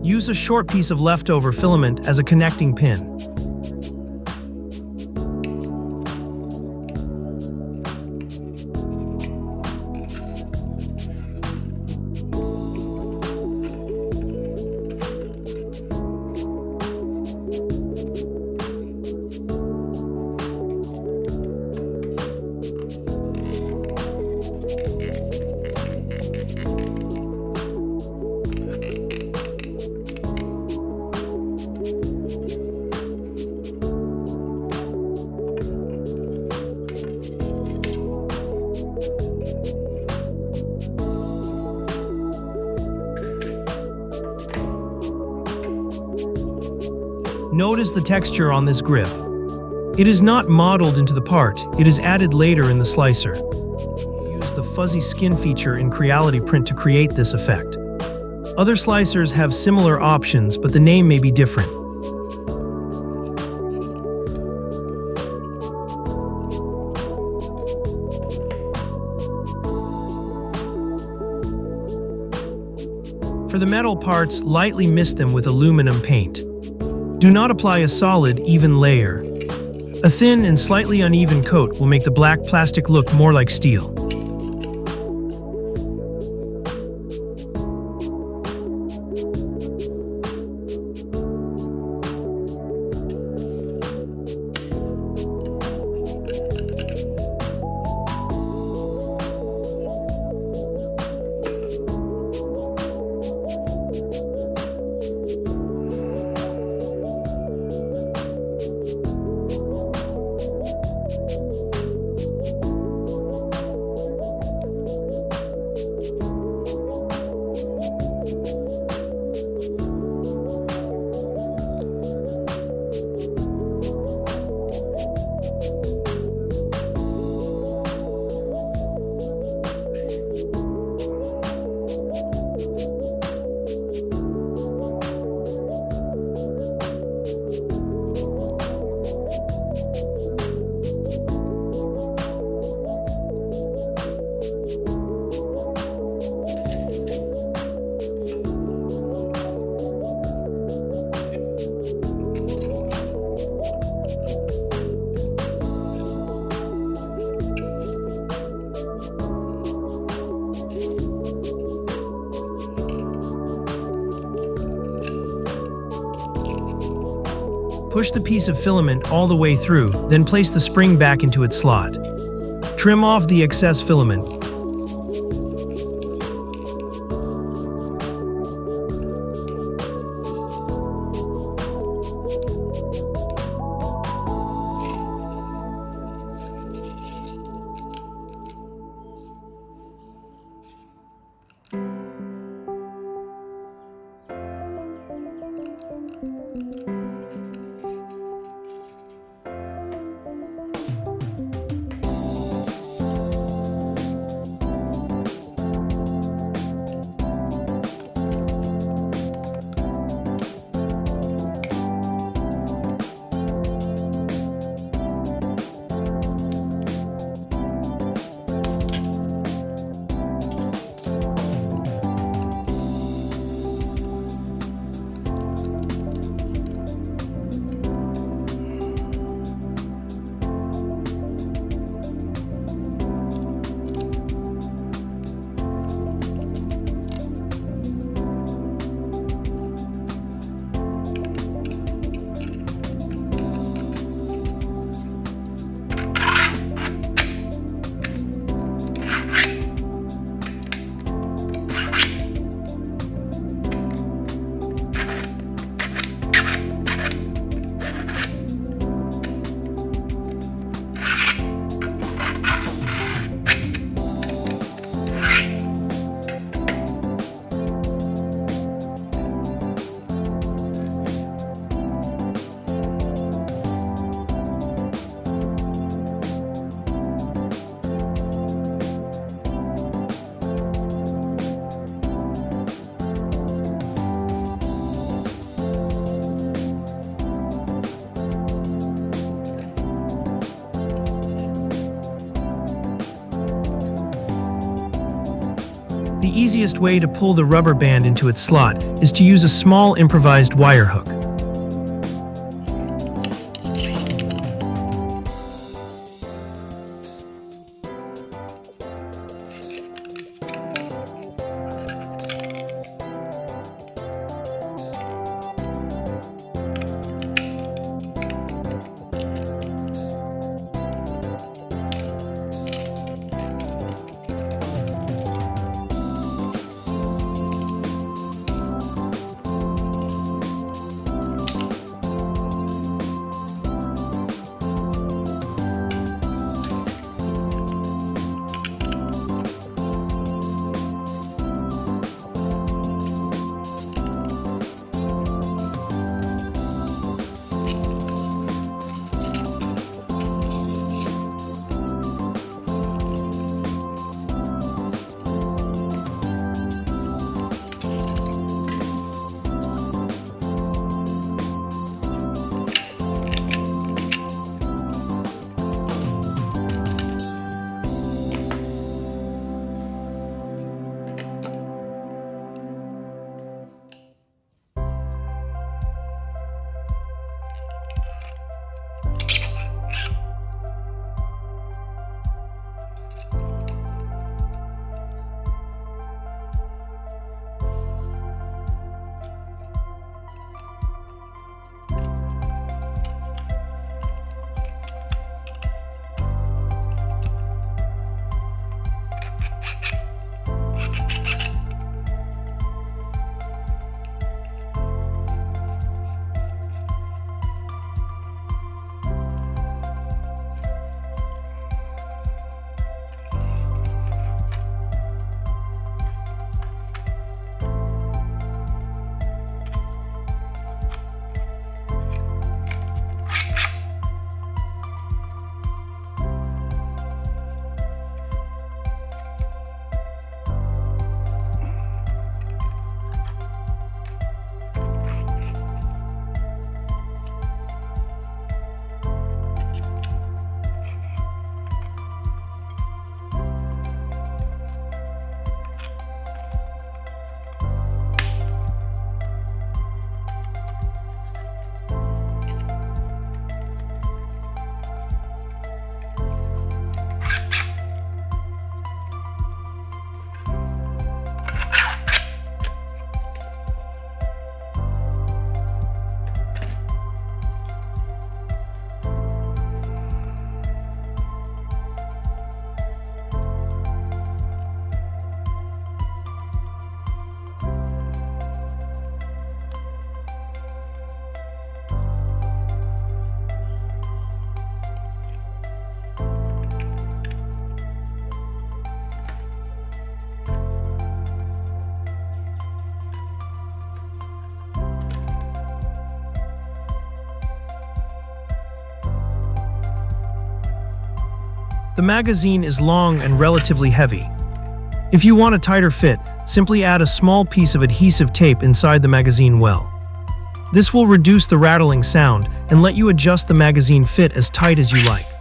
Use a short piece of leftover filament as a connecting pin. Notice the texture on this grip. It is not modeled into the part, it is added later in the slicer. Use the fuzzy skin feature in Creality Print to create this effect. Other slicers have similar options, but the name may be different. For the metal parts, lightly mist them with aluminum paint. Do not apply a solid, even layer. A thin and slightly uneven coat will make the black plastic look more like steel. Push the piece of filament all the way through, then place the spring back into its slot. Trim off the excess filament. The easiest way to pull the rubber band into its slot is to use a small improvised wire hook. The magazine is long and relatively heavy. If you want a tighter fit, simply add a small piece of adhesive tape inside the magazine well. This will reduce the rattling sound and let you adjust the magazine fit as tight as you like.